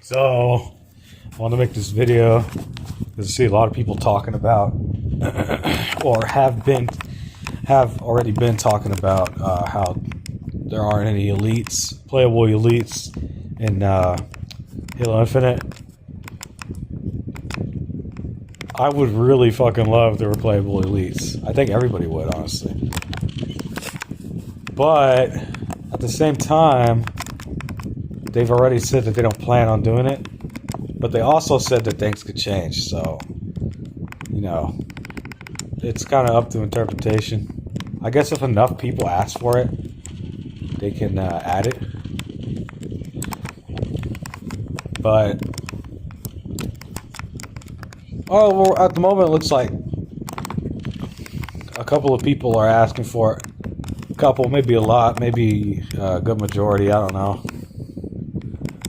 So, I want to make this video because I see a lot of people talking about, or have already been talking about how there aren't any elites, playable elites in Halo Infinite. I would really fucking love if there were playable elites. I think everybody would, honestly. But at the same time, they've already said that they don't plan on doing it. But they also said that things could change. So, you know, it's kind of up to interpretation. I guess if enough people ask for it, they can add it. But well, at the moment, it looks like a couple of people are asking for it. A couple, maybe a lot, maybe a good majority. I don't know.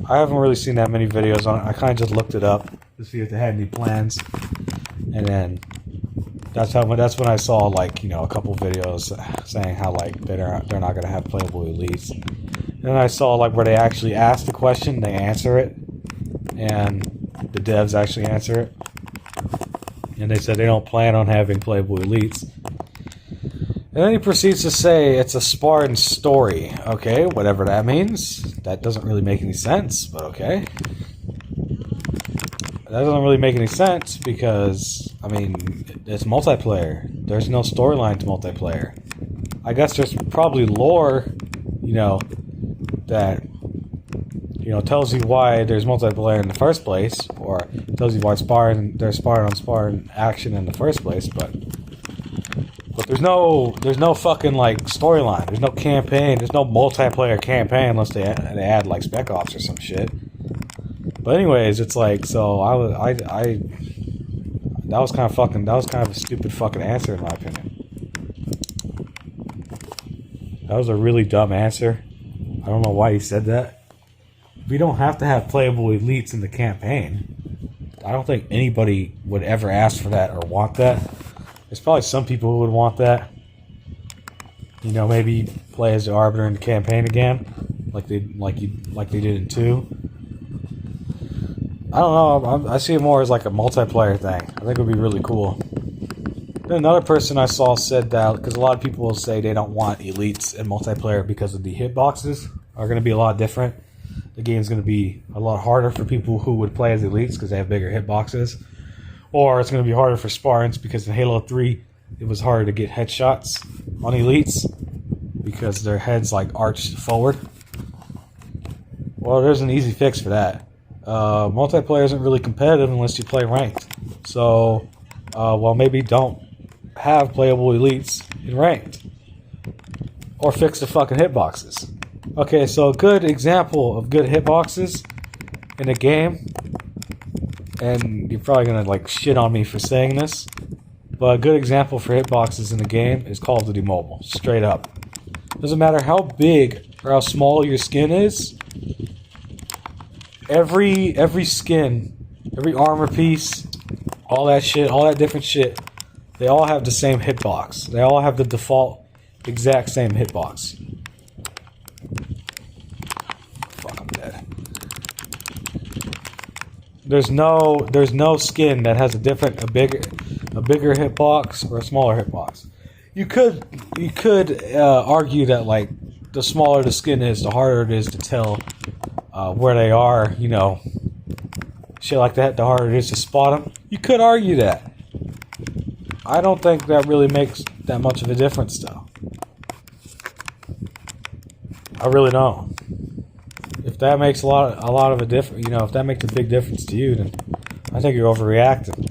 I haven't really seen that many videos on it. I kind of just looked it up to see if they had any plans, and then that's when I saw, like, you know, a couple videos saying how, like, they're not gonna have playable elites. And then I saw, like, where they actually ask the question, they answer it, and the devs actually answer it, and they said they don't plan on having playable elites. And then he proceeds to say it's a Spartan story. Okay, whatever that means. That doesn't really make any sense, but okay. That doesn't really make any sense because, I mean, it's multiplayer. There's no storyline to multiplayer. I guess there's probably lore, you know, that, you know, tells you why there's multiplayer in the first place, or tells you why there's Spartan on Spartan action in the first place, but there's no fucking, like, storyline. There's no campaign. There's no multiplayer campaign unless they add like Spec Ops or some shit. But anyways, it's like, so that was kind of a stupid fucking answer in my opinion. That was a really dumb answer. I don't know why he said that. We don't have to have playable elites in the campaign. I don't think anybody would ever ask for that or want that. There's probably some people who would want that. You know, maybe play as the Arbiter in the campaign again, like they did in 2. I don't know. I see it more as like a multiplayer thing. I think it would be really cool. Then another person I saw said that, because a lot of people will say they don't want elites in multiplayer because of the hitboxes are going to be a lot different. The game's going to be a lot harder for people who would play as elites because they have bigger hitboxes. Or it's going to be harder for Spartans because in Halo 3, it was harder to get headshots on elites because their heads, like, arched forward. Well, there's an easy fix for that. Multiplayer isn't really competitive unless you play ranked. So, well, maybe don't have playable elites in ranked. Or fix the fucking hitboxes. Okay, so a good example of good hitboxes in a game, and you're probably gonna, like, shit on me for saying this, but a good example for hitboxes in the game is Call of Duty Mobile. Straight up. Doesn't matter how big or how small your skin is, every skin, every armor piece, all that shit, all that different shit, they all have the same hitbox. They all have the default exact same hitbox. Fuck, I'm dead. There's no skin that has a bigger hitbox or a smaller hitbox. You could argue that, like, the smaller the skin is, the harder it is to tell where they are. You know, shit like that. The harder it is to spot them. You could argue that. I don't think that really makes that much of a difference, though. I really don't. If that makes a lot of a difference, you know, if that makes a big difference to you, then I think you're overreacting.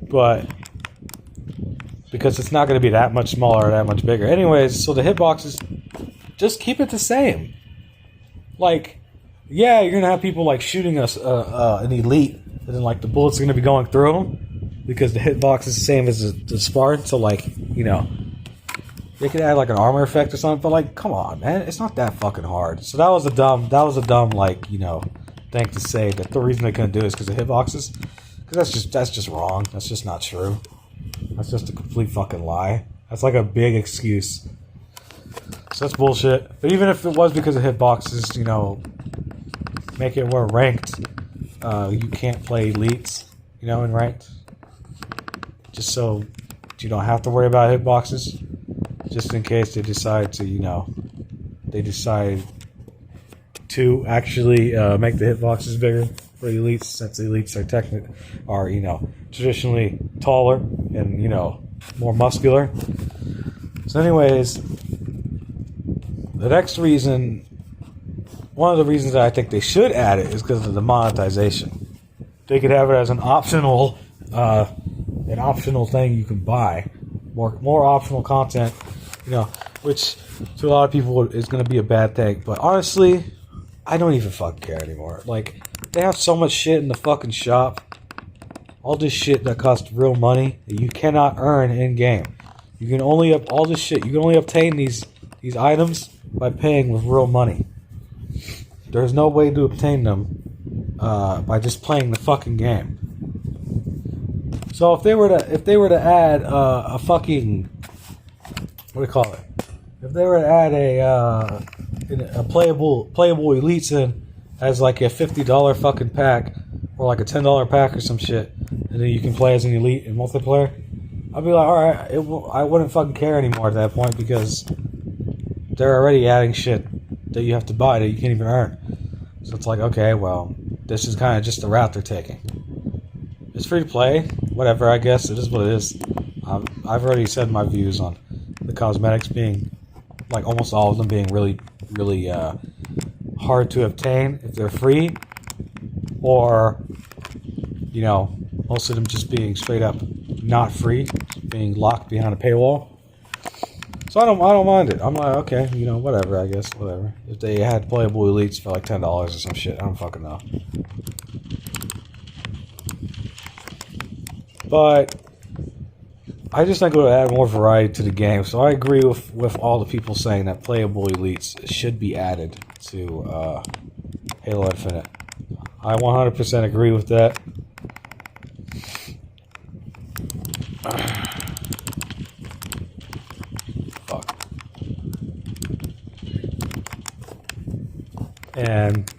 But because it's not going to be that much smaller or that much bigger. Anyways, so the hitboxes, just keep it the same. Like, yeah, you're going to have people, like, shooting us an elite, and then, like, the bullets are going to be going through them because the hitbox is the same as the Spartan. So, like, you know, they could add, like, an armor effect or something, but, like, come on, man, it's not that fucking hard. So that was a dumb, like, you know, thing to say that the reason they couldn't do it is because of hitboxes. Because that's just wrong. That's just not true. That's just a complete fucking lie. That's like a big excuse. So that's bullshit. But even if it was because of hitboxes, you know, make it where ranked you can't play elites, you know, in ranked. Just so you don't have to worry about hitboxes. Just in case they decide to, you know, to actually make the hitboxes bigger for elites, since elites are you know, traditionally taller and, you know, more muscular. So anyways, the next reason, one of the reasons that I think they should add it is because of the monetization. They could have it as an optional thing you can buy, more optional content, you know, which to a lot of people is going to be a bad thing. But honestly, I don't even fucking care anymore. Like, they have so much shit in the fucking shop. All this shit that costs real money that you cannot earn in game. You can only have all this shit. You can only obtain these items by paying with real money. There's no way to obtain them by just playing the fucking game. So if they were to add a fucking, what do you call it? If they were to add a playable elites in as like a $50 fucking pack or like a $10 pack or some shit, and then you can play as an elite in multiplayer, I'd be like, all right, I wouldn't fucking care anymore at that point, because they're already adding shit that you have to buy that you can't even earn. So it's like, okay, well, this is kind of just the route they're taking. It's free to play, whatever, I guess. It is what it is. I've already said my views on the cosmetics being, like almost all of them being really, really hard to obtain if they're free, or, you know, most of them just being straight up not free, being locked behind a paywall. So I don't mind it. I'm like, okay, you know, whatever, I guess, whatever. If they had playable elites for like $10 or some shit, I don't fucking know. But I just think it would add more variety to the game. So I agree with all the people saying that playable elites should be added to Halo Infinite. I 100% agree with that. Fuck. And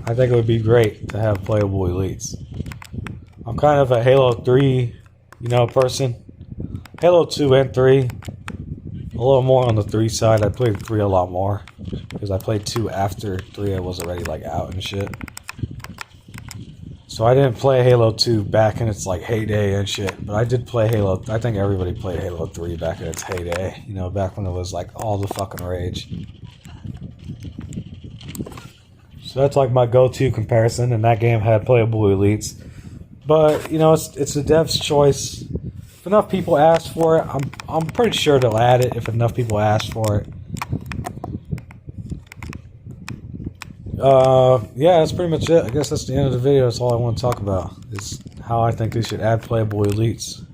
I think it would be great to have playable elites. I'm kind of a Halo 3, you know, person. Halo 2 and 3, a little more on the 3 side. I played 3 a lot more, because I played 2 after 3 I was already like out and shit. So I didn't play Halo 2 back in its like heyday and shit, but I did play Halo. I think everybody played Halo 3 back in its heyday, you know, back when it was like all the fucking rage. So that's like my go-to comparison, and that game had playable elites. But, you know, it's the dev's choice. If enough people ask for it, I'm pretty sure they'll add it if enough people ask for it. Yeah, that's pretty much it. I guess that's the end of the video. That's all I want to talk about, is how I think they should add playable elites.